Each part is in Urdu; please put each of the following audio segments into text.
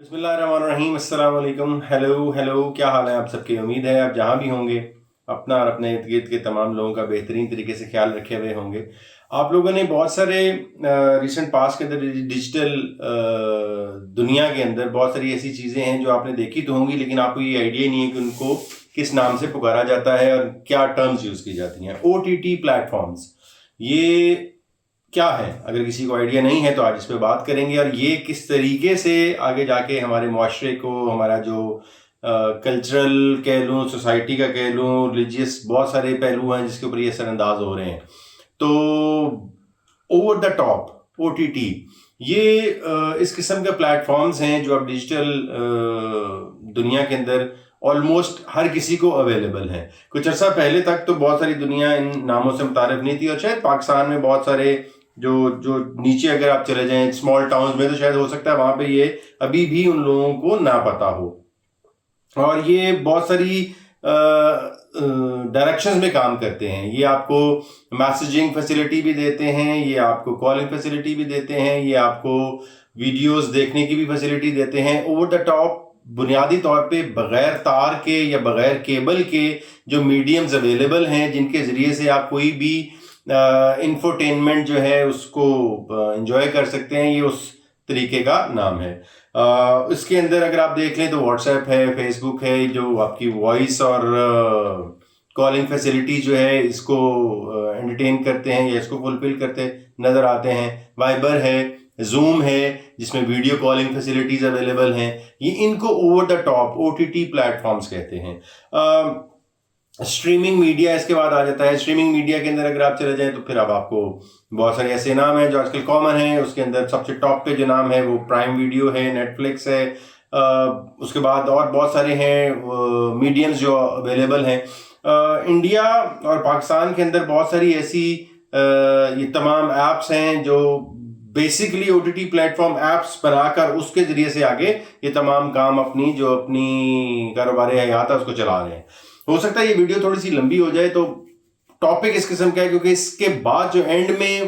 بسم اللہ الرحمن الرحیم. السلام علیکم. ہیلو کیا حال ہے آپ سب کے؟ امید ہے آپ جہاں بھی ہوں گے اپنا اور اپنے ارد گرد کے تمام لوگوں کا بہترین طریقے سے خیال رکھے ہوئے ہوں گے. آپ لوگوں نے بہت سارے ریسنٹ پاس کے اندر ڈیجیٹل دنیا کے اندر بہت ساری ایسی چیزیں ہیں جو آپ نے دیکھی تو ہوں گی، لیکن آپ کو یہ آئیڈیا نہیں ہے کہ ان کو کس نام سے پکارا جاتا ہے اور کیا ٹرمز یوز کی جاتی ہیں. OTT پلیٹ فارمز یہ کیا ہے؟ اگر کسی کو آئیڈیا نہیں ہے تو آج اس پہ بات کریں گے، اور یہ کس طریقے سے آگے جا کے ہمارے معاشرے کو، ہمارا جو کلچرل کہہ لوں، سوسائٹی کا کہہ لوں، ریلیجیس بہت سارے پہلو ہیں جس کے اوپر یہ اثر انداز ہو رہے ہیں. تو اوور دا ٹاپ OTT یہ اس قسم کے پلیٹ فارمز ہیں جو اب ڈیجیٹل دنیا کے اندر آلموسٹ ہر کسی کو اویلیبل ہیں. کچھ عرصہ پہلے تک تو بہت ساری دنیا ان ناموں سے متعارف نہیں تھی، اور شاید پاکستان میں بہت سارے جو نیچے اگر آپ چلے جائیں اسمال ٹاؤنز میں تو شاید ہو سکتا ہے وہاں پہ یہ ابھی بھی ان لوگوں کو نہ پتہ ہو. اور یہ بہت ساری ڈائریکشنز میں کام کرتے ہیں. یہ آپ کو میسیجنگ فیسلٹی بھی دیتے ہیں، یہ آپ کو کالنگ فیسلٹی بھی دیتے ہیں، یہ آپ کو ویڈیوز دیکھنے کی بھی فیسلٹی دیتے ہیں. اوور دا ٹاپ بنیادی طور پہ بغیر تار کے یا بغیر کیبل کے جو میڈیمز اویلیبل ہیں جن کے ذریعے سے آپ کوئی بھی انفوٹینمنٹ جو ہے اس کو انجوائے کر سکتے ہیں، یہ اس طریقے کا نام ہے. اس کے اندر اگر آپ دیکھ لیں تو واٹس ایپ ہے، فیس بک ہے، جو آپ کی وائس اور کالنگ فیسلٹی جو ہے اس کو انٹرٹین کرتے ہیں یا اس کو فلفل کرتے نظر آتے ہیں. وائبر ہے، زوم ہے جس میں ویڈیو کالنگ فیسلٹیز اویلیبل ہیں. یہ ان کو over the top OTT platforms کہتے ہیں. اسٹریمنگ میڈیا اس کے بعد آ جاتا ہے. اسٹریمنگ میڈیا کے اندر اگر آپ چلے جائیں تو پھر اب آپ کو بہت سارے ایسے نام ہیں جو آج کل کامن ہیں. اس کے اندر سب سے ٹاپ پہ جو نام ہے وہ پرائم ویڈیو ہے، نیٹ فلکس ہے. اس کے بعد اور بہت سارے ہیں میڈیمز جو اویلیبل ہیں. انڈیا اور پاکستان کے اندر بہت ساری ایسی یہ تمام ایپس ہیں جو basically OTT plate form apps بنا کر اس کے ذریعے سے آگے یہ تمام کام اپنی کاروباری حیات ہے اس کو چلا رہے ہیں. ہو سکتا ہے یہ ویڈیو تھوڑی سی لمبی ہو جائے، تو ٹاپک اس قسم کا ہے کیونکہ اس کے بعد جو اینڈ میں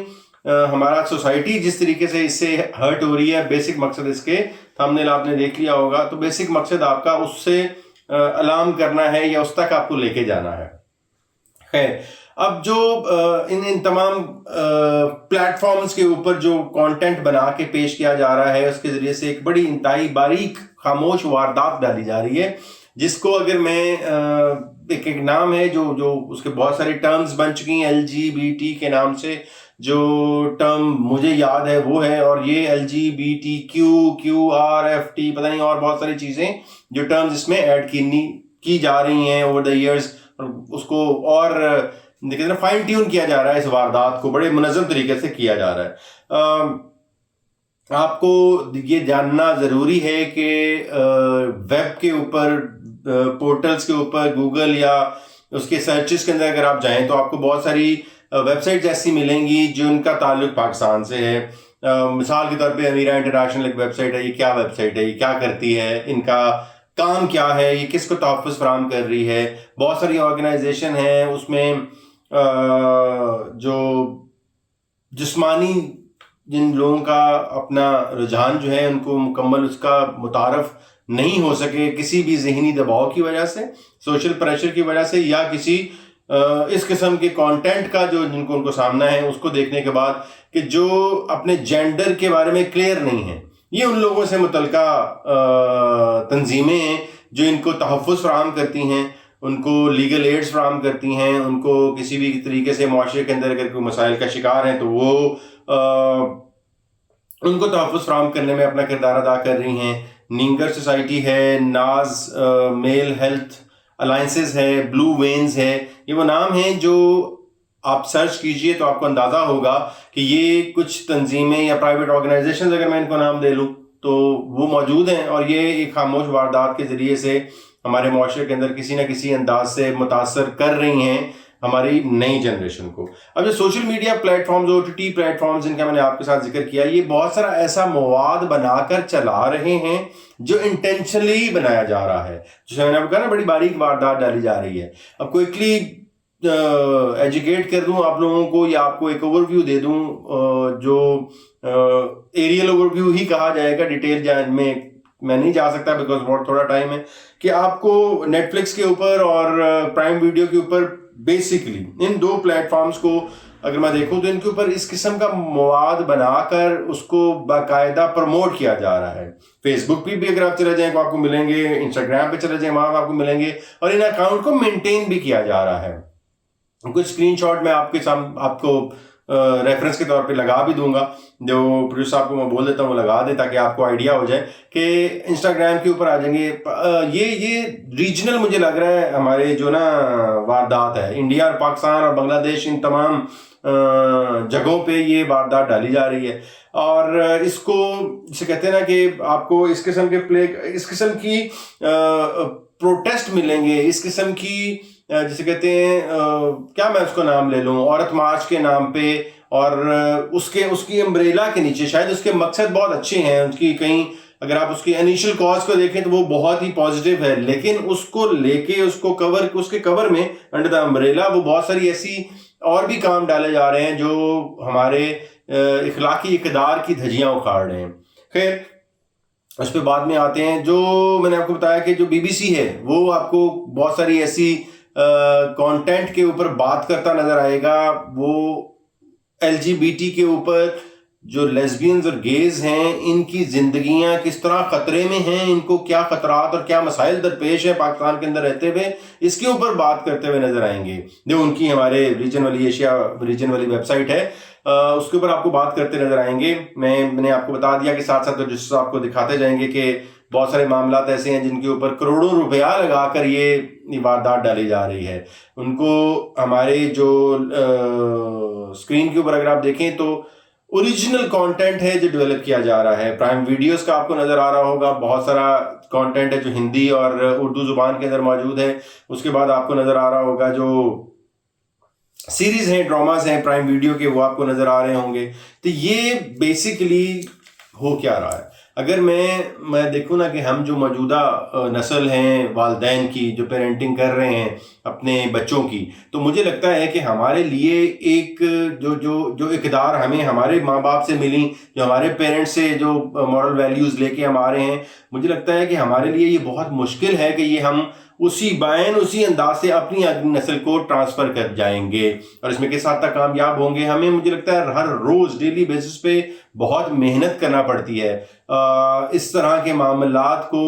ہمارا سوسائٹی جس طریقے سے اس سے ہرٹ ہو رہی ہے، بیسک مقصد اس کے تھمبنیل آپ نے دیکھ لیا ہوگا، تو بیسک مقصد آپ کا اس سے الارم کرنا ہے یا اس تک آپ کو لے کے جانا ہے. خیر، اب جو ان تمام پلیٹ فارمز کے اوپر جو کانٹینٹ بنا کے پیش کیا جا رہا ہے اس کے ذریعے سے ایک بڑی انتہائی باریک خاموش واردات ڈالی جا رہی ہے، جس کو اگر میں ایک نام ہے جو اس کے بہت سارے ٹرمز بن چکی ہیں LGBT کے نام سے. جو ٹرم مجھے یاد ہے وہ ہے، اور یہ LGBTQ QRFT پتہ نہیں اور بہت ساری چیزیں جو ٹرمز اس میں ایڈ کی جا رہی ہیں اوور دا ایئرز، اس کو اور فائن ٹیون کیا جا رہا ہے. اس واردات کو بڑے منظم طریقے سے کیا جا رہا ہے. آپ کو یہ جاننا ضروری ہے کہ ویب کے اوپر، پورٹلز کے اوپر، گوگل یا اس کے سرچز کے اندر اگر آپ جائیں تو آپ کو بہت ساری ویب سائٹس ایسی ملیں گی جن کا تعلق پاکستان سے ہے. مثال کے طور پہ امیرا انٹرنیشنل ایک ویب سائٹ ہے. یہ کیا ویب سائٹ ہے؟ یہ کیا کرتی ہے؟ ان کا کام کیا ہے؟ یہ کس کو تحفظ فراہم کر رہی ہے؟ بہت ساری آرگنائزیشن ہیں اس میں جو جسمانی جن لوگوں کا اپنا رجحان جو ہے ان کو مکمل اس کا متعارف نہیں ہو سکے کسی بھی ذہنی دباؤ کی وجہ سے، سوشل پریشر کی وجہ سے، یا کسی اس قسم کے کانٹینٹ کا جو جن کو ان کو سامنا ہے اس کو دیکھنے کے بعد، کہ جو اپنے جینڈر کے بارے میں کلیئر نہیں ہیں. یہ ان لوگوں سے متعلقہ تنظیمیں ہیں جو ان کو تحفظ فراہم کرتی ہیں، ان کو لیگل ایڈز فراہم کرتی ہیں، ان کو کسی بھی طریقے سے معاشرے کے اندر اگر کوئی مسائل کا شکار ہیں تو وہ ان کو تحفظ فراہم کرنے میں اپنا کردار ادا کر رہی ہیں. نینگر سوسائٹی ہے، ناز میل ہیلتھ الائنسز ہے، بلو وینز ہے. یہ وہ نام ہیں جو آپ سرچ کیجئے تو آپ کو اندازہ ہوگا کہ یہ کچھ تنظیمیں یا پرائیویٹ آرگنائزیشنز اگر میں ان کو نام دے لوں تو وہ موجود ہیں، اور یہ ایک خاموش واردات کے ذریعے سے ہمارے معاشرے کے اندر کسی نہ کسی انداز سے متاثر کر رہی ہیں ہماری نئی جنریشن کو. اب جو social media platforms, OTT platforms جن کا میں نے آپ کے ساتھ ذکر کیا، یہ بہت سارا ایسا مواد بنا کر چلا رہے ہیں جو انٹینشنلی بنایا جا رہا ہے. جیسے میں نے آپ کو کہا نا، بڑی باریک واردات ڈالی جا رہی ہے. اب کوئکلی ایجوکیٹ کر دوں آپ لوگوں کو، یا آپ کو ایک اوور ویو دے دوں جو ایریل اوور ویو ہی کہا جائے گا، ڈیٹیل میں میں نہیں جا سکتا بیکاز بہت تھوڑا ٹائم ہے, کہ آپ کو نیٹ فلکس کے اوپر اور پرائم ویڈیو کے اوپر بیسکلی ان دو پلیٹ فارمز کو اگر میں دیکھوں تو ان کے اوپر اس قسم کا مواد بنا کر اس کو باقاعدہ پروموٹ کیا جا رہا ہے. فیس بک پہ بھی اگر آپ چلے جائیں تو آپ کو ملیں گے, انسٹاگرام پہ چلے جائیں وہاں آپ کو ملیں گے, اور ان اکاؤنٹ کو مینٹین بھی کیا جا رہا ہے. کچھ اسکرین شاٹ میں آپ کو ریفرنس کے طور پہ لگا بھی دوں گا, جو پروڈیوسر صاحب کو میں بول دیتا ہوں وہ لگا دیں تاکہ آپ کو آئیڈیا ہو جائے کہ انسٹاگرام کے اوپر آ جائیں گے. یہ ریجنل مجھے لگ رہا ہے ہمارے جو نا واردات ہے, انڈیا اور پاکستان اور بنگلہ دیش ان تمام جگہوں پہ یہ واردات ڈالی جا رہی ہے. اور اس کو جسے کہتے ہیں نا کہ آپ کو اس قسم کی پروٹیسٹ ملیں گے, اس قسم کی جسے کہتے ہیں کیا میں اس کو نام لے لوں, عورت مارچ کے نام پہ, اور اس کی امبریلا کے نیچے شاید اس کے مقصد بہت اچھے ہیں, اس کی کہیں اگر آپ اس کی انیشل کاز کو دیکھیں تو وہ بہت ہی پازیٹیو ہے, لیکن اس کو لے کے اس کے کور میں انڈر دا امبریلا وہ بہت ساری ایسی اور بھی کام ڈالے جا رہے ہیں جو ہمارے اخلاقی اقدار کی دھجیاں اکھاڑ رہے ہیں. خیر اس پہ بعد میں آتے ہیں. جو میں نے آپ کو بتایا کہ جو BBC ہے وہ آپ کو بہت ساری ایسی کانٹینٹ کے اوپر بات کرتا نظر آئے گا. وہ LGBT کے اوپر جو لیسبینز اور گیز ہیں ان کی زندگیاں کس طرح خطرے میں ہیں, ان کو کیا خطرات اور کیا مسائل درپیش ہیں پاکستان کے اندر رہتے ہوئے, اس کے اوپر بات کرتے ہوئے نظر آئیں گے. جو ان کی ہمارے ایشیا ریجن والی ویب سائٹ ہے اس کے اوپر آپ کو بات کرتے نظر آئیں گے. میں نے آپ کو بتا دیا کہ ساتھ ساتھ جس آپ کو دکھاتے جائیں گے کہ بہت سارے معاملات ایسے ہیں جن کے اوپر کروڑوں روپیہ لگا کر یہ واردات ڈالی جا رہی ہے. ان کو ہمارے جو اسکرین کے اوپر اگر آپ دیکھیں تو اوریجنل کانٹینٹ ہے جو ڈیولپ کیا جا رہا ہے. پرائم ویڈیوز کا آپ کو نظر آ رہا ہوگا, بہت سارا کانٹینٹ ہے جو ہندی اور اردو زبان کے اندر موجود ہے. اس کے بعد آپ کو نظر آ رہا ہوگا جو سیریز ہیں, ڈراماز ہیں پرائم ویڈیو کے, وہ آپ کو نظر آ رہے ہوں گے. تو یہ بیسیکلی ہو کیا رہا ہے. اگر میں دیکھوں نا کہ ہم جو موجودہ نسل ہیں والدین کی جو پیرنٹنگ کر رہے ہیں اپنے بچوں کی, تو مجھے لگتا ہے کہ ہمارے لیے ایک جو اقدار ہمیں ہمارے ماں باپ سے ملی, جو ہمارے پیرنٹس سے جو مورل ویلیوز لے کے ہم آ رہے ہیں, مجھے لگتا ہے کہ ہمارے لیے یہ بہت مشکل ہے کہ یہ ہم اسی انداز سے اپنی نسل کو ٹرانسفر کر جائیں گے. اور اس میں کس حد تک کامیاب ہوں گے, ہمیں مجھے لگتا ہے ہر روز ڈیلی بیسس پہ بہت محنت کرنا پڑتی ہے اس طرح کے معاملات کو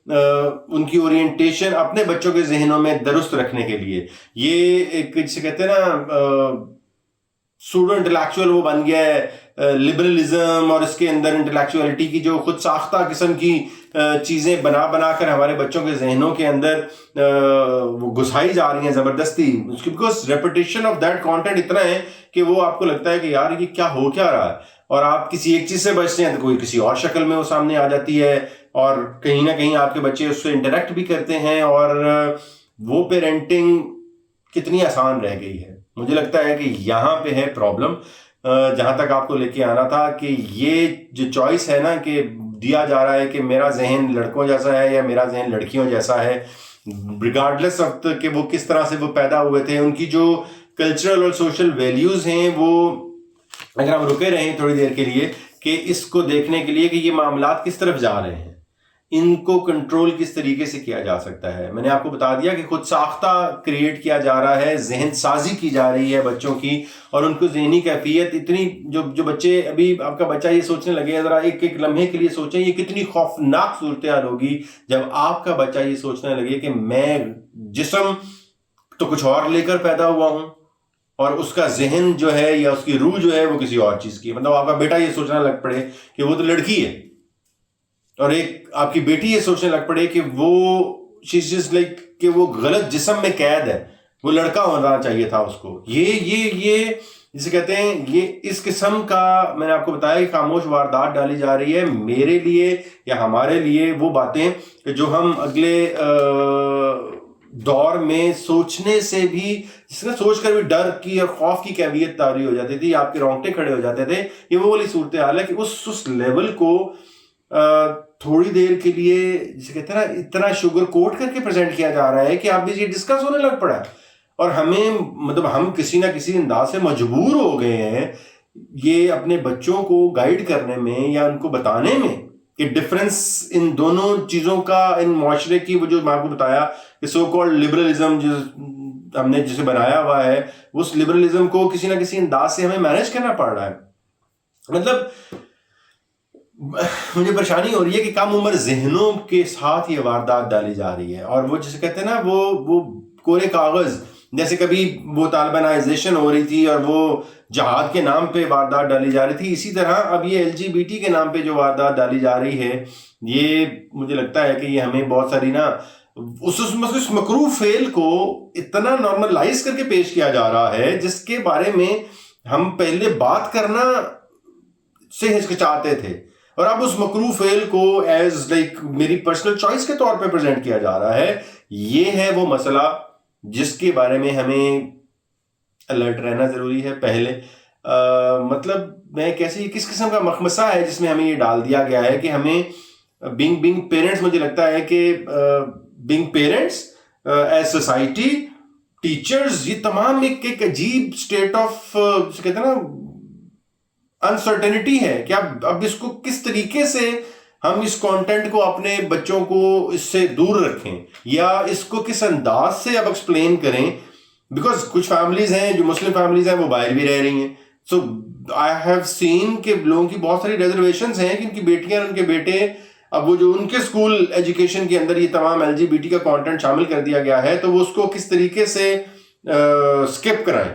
ان کی اورینٹیشن اپنے بچوں کے ذہنوں میں درست رکھنے کے لیے. یہ ایک جسے کہتے ہیں نا سوڈو انٹلیکچوئل وہ بن گیا ہے لبرلزم, اور اس کے اندر انٹلیکچوئلٹی کی جو خود ساختہ قسم کی چیزیں بنا کر ہمارے بچوں کے ذہنوں کے اندر وہ گھسائی جا رہی ہیں زبردستی. اس کی because repetition of that content اتنا ہے کہ وہ آپ کو لگتا ہے کہ یار یہ کیا ہو کیا رہا ہے, اور آپ کسی ایک چیز سے بچتے ہیں تو کوئی کسی اور شکل میں وہ سامنے آ جاتی ہے, اور کہیں نہ کہیں آپ کے بچے اس سے انٹریکٹ بھی کرتے ہیں, اور وہ پیرنٹنگ کتنی آسان رہ گئی ہے. مجھے لگتا ہے کہ یہاں پہ ہے پرابلم. جہاں تک آپ کو لے کے آنا تھا کہ یہ جو چوائس ہے نا کہ دیا جا رہا ہے کہ میرا ذہن لڑکوں جیسا ہے یا میرا ذہن لڑکیوں جیسا ہے, ریگارڈلیس آف کہ وہ کس طرح سے وہ پیدا ہوئے تھے, ان کی جو کلچرل اور سوشل ویلیوز ہیں, وہ اگر ہم رکے رہیں تھوڑی دیر کے لیے کہ اس کو دیکھنے کے لیے کہ یہ معاملات کس طرف جا رہے ہیں, ان کو کنٹرول کس طریقے سے کیا جا سکتا ہے. میں نے آپ کو بتا دیا کہ خود ساختہ کریٹ کیا جا رہا ہے, ذہن سازی کی جا رہی ہے بچوں کی, اور ان کو ذہنی کیفیت اتنی جو بچے ابھی آپ کا بچہ یہ سوچنے لگے, ذرا ایک لمحے کے لیے سوچیں یہ کتنی خوفناک صورتحال ہوگی جب آپ کا بچہ یہ سوچنے لگے کہ میں جسم تو کچھ اور لے کر پیدا ہوا ہوں اور اس کا ذہن جو ہے یا اس کی روح جو ہے وہ کسی اور چیز کی. مطلب آپ کا بیٹا یہ سوچنا لگ پڑے کہ وہ تو لڑکی ہے, اور ایک آپ کی بیٹی یہ سوچنے لگ پڑے کہ وہ چیز لائک کہ وہ غلط جسم میں قید ہے, وہ لڑکا ہونا چاہیے تھا اس کو. یہ جسے کہتے ہیں یہ اس قسم کا میں نے آپ کو بتایا کہ خاموش واردات ڈالی جا رہی ہے میرے لیے یا ہمارے لیے. وہ باتیں کہ جو ہم اگلے دور میں سوچنے سے بھی, جس نے سوچ کر بھی ڈر کی اور خوف کی کیفیت طاری ہو جاتی تھی, آپ کے رونگٹے کھڑے ہو جاتے تھے, یہ وہ والی صورتحال ہے کہ اس لیول کو تھوڑی دیر کے لیے جسے کہتے ہیں نا اتنا شوگر کوٹ کر کے پریزنٹ کیا جا رہا ہے کہ آپ بھی یہ ڈسکس ہونے لگ پڑا ہے, اور ہمیں مطلب ہم کسی نہ کسی انداز سے مجبور ہو گئے ہیں یہ اپنے بچوں کو گائیڈ کرنے میں یا ان کو بتانے میں کہ ڈفرینس ان دونوں چیزوں کا ان معاشرے کی، وہ جو میں آپ کو بتایا کہ سو کالڈ لبرلزم ہم نے جسے بنایا ہوا ہے، اس لبرلزم کو کسی نہ کسی انداز سے ہمیں مینیج کرنا پڑ رہا ہے. مطلب مجھے پریشانی ہو رہی ہے کہ کم عمر ذہنوں کے ساتھ یہ واردات ڈالی جا رہی ہے، اور وہ جسے کہتے ہیں نا وہ کورے کاغذ، جیسے کبھی وہ طالبانائزیشن ہو رہی تھی اور وہ جہاد کے نام پہ واردات ڈالی جا رہی تھی، اسی طرح اب یہ LGBT کے نام پہ جو واردات ڈالی جا رہی ہے، یہ مجھے لگتا ہے کہ یہ ہمیں بہت ساری نا اس مکروہ فعل کو اتنا نارملائز کر کے پیش کیا جا رہا ہے جس کے بارے میں ہم پہلے بات کرنا سے ہچکچاتے تھے، اور اب اس مکروہ فعل کو ایز لائک میری پرسنل چوائس کے طور پہ پریزنٹ کیا جا رہا ہے. یہ ہے وہ مسئلہ جس کے بارے میں ہمیں الرٹ رہنا ضروری ہے. پہلے مطلب میں کیسے کس قسم کا مخمصہ ہے جس میں ہمیں یہ ڈال دیا گیا ہے کہ ہمیں بینگ پیرنٹس، مجھے لگتا ہے کہ being parents as society, teachers, یہ تمام ایک عجیب اسٹیٹ آف کہتے ہیں نا انسرٹنٹی ہے کہ اب اس کو کس طریقے سے ہم اس کانٹینٹ کو اپنے بچوں کو اس سے دور رکھیں، یا اس کو کس انداز سے اب ایکسپلین کریں. بیکاز کچھ فیملیز ہیں جو مسلم فیملیز ہیں وہ باہر بھی رہ رہی ہیں. سو آئی ہیو سین کہ لوگوں کی بہت ساری ریزرویشنز ہیں کہ ان کی بیٹیاں اور ان کے بیٹے، اب وہ جو ان کے اسکول ایجوکیشن کے اندر یہ تمام LGBT کا کانٹینٹ شامل کر دیا گیا ہے، تو وہ اس کو کس طریقے سے اسکپ کرائیں.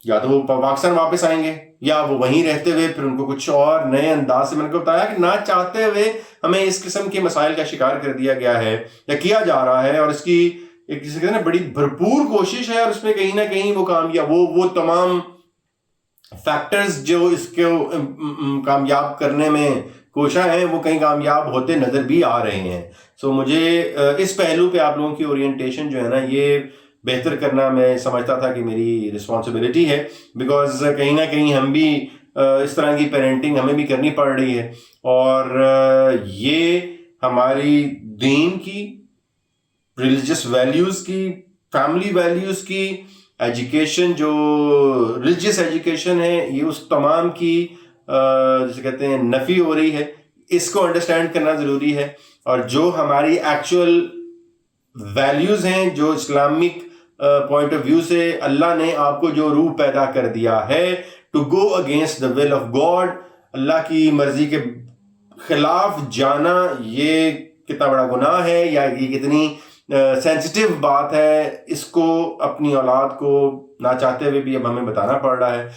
یا تو وہ پاکستان واپس آئیں گے، یا وہ وہیں رہتے ہوئے پھر ان کو کچھ اور نئے انداز سے، میں نے کو بتایا کہ نہ چاہتے ہوئے ہمیں اس قسم کے مسائل کا شکار کر دیا گیا ہے یا کیا جا رہا ہے، اور اس کی ایک جسے کہتے ہیں بڑی بھرپور کوشش ہے، اور اس میں کہیں نہ کہیں وہ کامیاب وہ تمام فیکٹرز جو اس کو کامیاب کرنے میں کوشاں ہیں وہ کہیں کامیاب ہوتے نظر بھی آ رہے ہیں. سو مجھے اس پہلو پہ آپ لوگوں کی اورینٹیشن جو ہے نا یہ بہتر کرنا میں سمجھتا تھا کہ میری رسپانسبلٹی ہے، بیکاز کہیں نہ کہیں ہم بھی اس طرح کی پیرنٹنگ ہمیں بھی کرنی پڑ رہی ہے، اور یہ ہماری دین کی، ریلیجس ویلیوز کی، فیملی ویلیوز کی، ایجوکیشن جو ریلیجس ایجوکیشن ہے، یہ اس تمام کی جسے کہتے ہیں نفی ہو رہی ہے. اس کو انڈرسٹینڈ کرنا ضروری ہے، اور جو ہماری ایکچوئل ویلیوز ہیں، جو اسلامک پوائنٹ آف ویو سے اللہ نے آپ کو جو روح پیدا کر دیا ہے to go against the will of God, اللہ کی مرضی کے خلاف جانا، یہ کتنا بڑا گناہ ہے، یا یہ کتنی سینسٹیو بات ہے، اس کو اپنی اولاد کو نہ چاہتے ہوئے بھی اب ہمیں بتانا پڑ رہا ہے.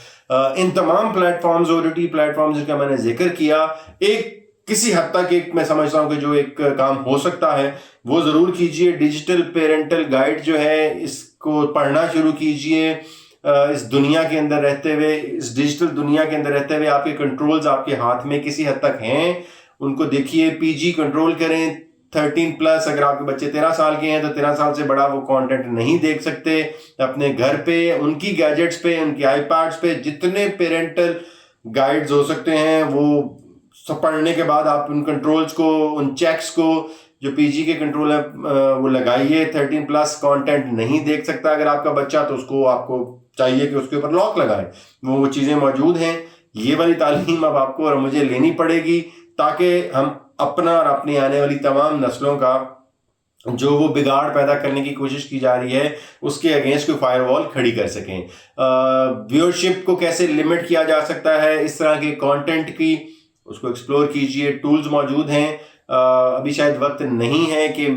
ان تمام platforms, OTT platforms جن کا میں نے ذکر کیا، ایک کسی حد تک ایک میں سمجھتا ہوں کہ جو ایک کام ہو سکتا ہے وہ ضرور کیجئے. ڈیجیٹل پیرنٹل گائیڈ جو ہے اس کو پڑھنا شروع کیجئے. اس دنیا کے اندر رہتے ہوئے، اس ڈیجیٹل دنیا کے اندر رہتے ہوئے آپ کے کنٹرولز آپ کے ہاتھ میں کسی حد تک ہیں، ان کو دیکھیے. PG کنٹرول کریں. 13+، اگر آپ کے بچے 13 سال کے ہیں تو 13 سال سے بڑا وہ کانٹینٹ نہیں دیکھ سکتے. اپنے گھر پہ ان کی گیجٹس پہ، ان کی iPads پہ جتنے پیرنٹل گائیڈز ہو سکتے ہیں وہ پڑھنے کے بعد آپ ان کنٹرولز کو، ان چیکس کو، جو PG کے کنٹرول ہے وہ لگائیے. 13+ کانٹینٹ نہیں دیکھ سکتا اگر آپ کا بچہ، تو اس کو آپ کو چاہیے کہ اس کے اوپر لاک لگائیں. وہ چیزیں موجود ہیں. یہ والی تعلیم اب آپ کو اور مجھے لینی پڑے گی تاکہ ہم اپنا اور اپنی آنے والی تمام نسلوں کا جو وہ بگاڑ پیدا کرنے کی کوشش کی جا رہی ہے اس کے اگینسٹ کوئی فائر وال کھڑی کر سکیں. ویورشپ کو کیسے لمٹ کیا جا سکتا ہے اس طرح کے کانٹینٹ کی، اس کو ایکسپلور کیجئے. ٹولز موجود ہیں. ابھی شاید وقت نہیں ہے کہ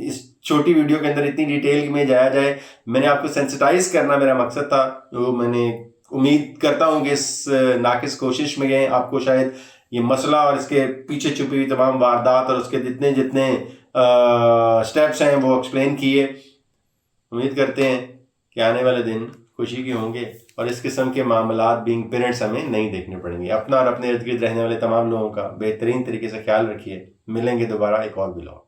اس چھوٹی ویڈیو کے اندر اتنی ڈیٹیل میں جایا جائے. میں نے آپ کو سینسٹائز کرنا میرا مقصد تھا، جو میں نے امید کرتا ہوں کہ اس ناقص کوشش میں گئے آپ کو شاید یہ مسئلہ اور اس کے پیچھے چھپی ہوئی تمام واردات اور اس کے جتنے سٹیپس ہیں وہ ایکسپلین کیے. امید کرتے ہیں کہ آنے والے دن خوشی کے ہوں گے اور اس قسم کے معاملات بینگ پیرنٹس ہمیں نہیں دیکھنے پڑیں گے. اپنا اور اپنے ارد گرد رہنے والے تمام لوگوں کا بہترین طریقے سے خیال رکھیے. ملیں گے دوبارہ ایک اور ولاگ.